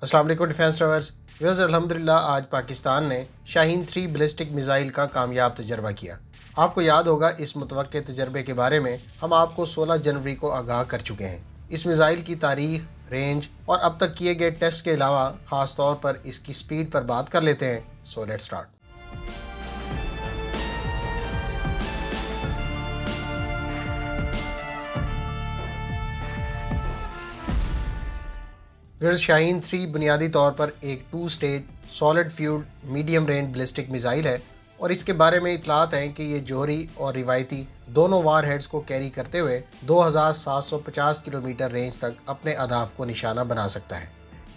अस्सलाम वालेकुम defence lovers. अल्हम्दुलिल्लाह आज पाकिस्तान ने शाहीन 3 बैलिस्टिक मिसाइल का कामयाब तजर्बा किया। आपको याद होगा इस मुतवक्के तजर्बे के बारे में हम आपको 16 जनवरी को आगाह कर चुके हैं। इस मिसाइल की तारीख, रेंज और अब तक किए गए टेस्ट के अलावा ख़ास तौर पर इसकी स्पीड पर बात कर लेते हैं। So let's start. शाहीन 3 बुनियादी तौर पर एक 2 stage solid fuelled medium range ballistic missile है और इसके बारे में इतलात हैं कि ये जोहरी और रिवायती दोनों वार हेड्स को कैरी करते हुए 2750 किलोमीटर रेंज तक अपने अहदाफ को निशाना बना सकता है।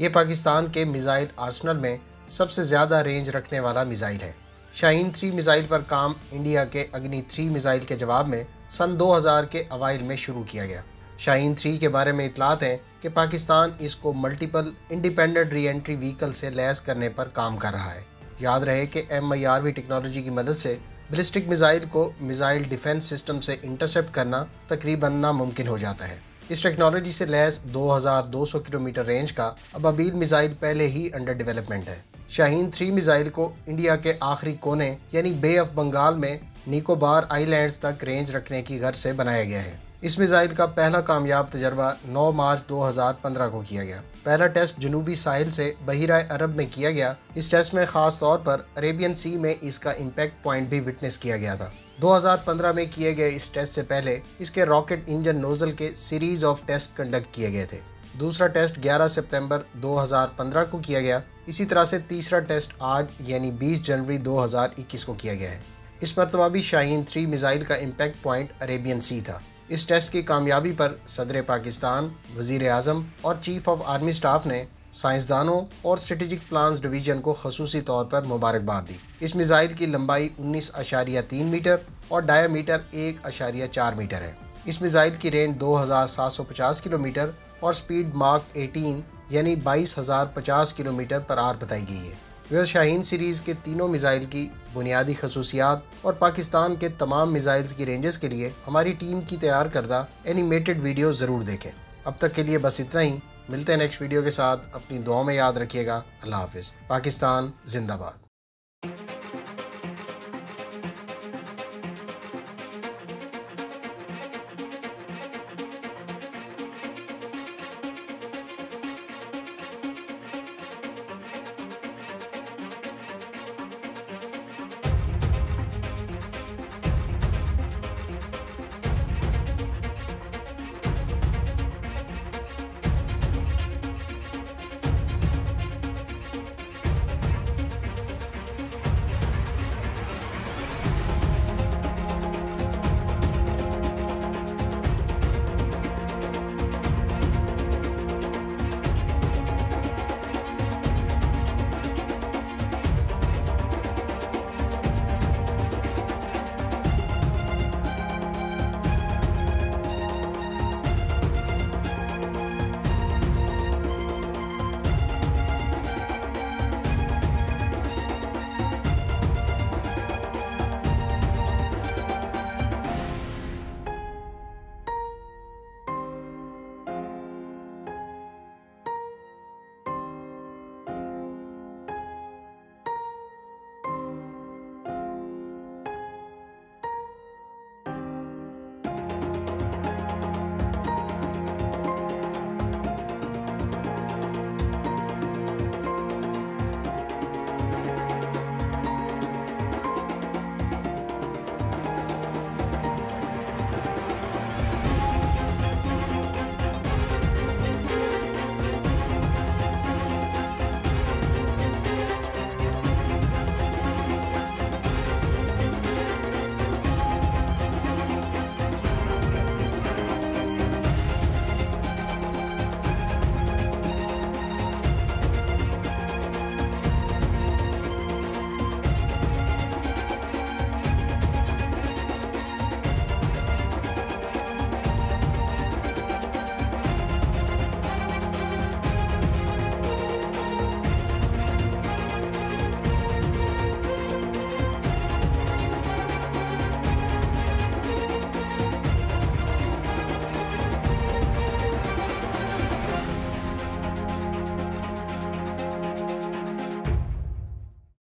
ये पाकिस्तान के मिसाइल आर्सनल में सबसे ज़्यादा रेंज रखने वाला मिसाइल है। शाहीन 3 मिसाइल पर काम इंडिया के अग्नि 3 मिसाइल के जवाब में सन 2000 के अवाइल में शुरू किया गया। शाहीन 3 के बारे में इतलात हैं कि पाकिस्तान इसको multiple independent re entry vehicle से लैस करने पर काम कर रहा है। याद रहे कि MIRV टेक्नोलॉजी की मदद से बैलिस्टिक मिसाइल को मिसाइल डिफेंस सिस्टम से इंटरसेप्ट करना तकरीबन नामुमकिन हो जाता है। इस टेक्नोलॉजी से लैस 2200 किलोमीटर रेंज का अबाबील मिसाइल पहले ही अंडर डेवलपमेंट है। शाहीन 3 मिसाइल को इंडिया के आखिरी कोने यानी बे ऑफ बंगाल में निकोबार आइलैंड्स तक रेंज रखने की गर्ज से बनाया गया है। इस मिसाइल का पहला कामयाब तजर्बा 9 मार्च 2015 को किया गया। पहला टेस्ट जनूबी साहिल से बहिरा अरब में किया गया। इस टेस्ट में खास तौर पर अरेबियन सी में इसका इम्पैक्ट पॉइंट भी विटनेस किया गया था। 2015 में किए गए इस टेस्ट से पहले इसके रॉकेट इंजन नोजल के सीरीज ऑफ टेस्ट कंडक्ट किए गए थे। दूसरा टेस्ट 11 सितंबर 2015 को किया गया। इसी तरह से तीसरा टेस्ट आज यानी 20 जनवरी 2021 को किया गया है। इस मरतबा भी शाहीन 3 मिसाइल का इम्पैक्ट पॉइंट अरेबियन सी था। इस टेस्ट की कामयाबी पर सदर पाकिस्तान, वज़ीर आज़म और चीफ ऑफ आर्मी स्टाफ ने साइंसदानों और स्ट्रेटेजिक प्लान्स डिवीज़न को खसूसी तौर पर मुबारकबाद दी। इस मिसाइल की लंबाई 19.3 मीटर और डायामीटर 1.4 मीटर है। इस मिसाइल की रेंज 2750 किलोमीटर और स्पीड मार्क 18 यानी 22,050 किलोमीटर पर आवर बताई गई है। शाहीन सीरीज़ के तीनों मिसाइल की बुनियादी खसूसियात और पाकिस्तान के तमाम मिसाइल्स की रेंजेस के लिए हमारी टीम की तैयार करदा एनिमेटेड वीडियो ज़रूर देखें। अब तक के लिए बस इतना ही। मिलते हैं नेक्स्ट वीडियो के साथ। अपनी दुआओं में याद रखिएगा। अल्लाह हाफिज़। पाकिस्तान जिंदाबाद।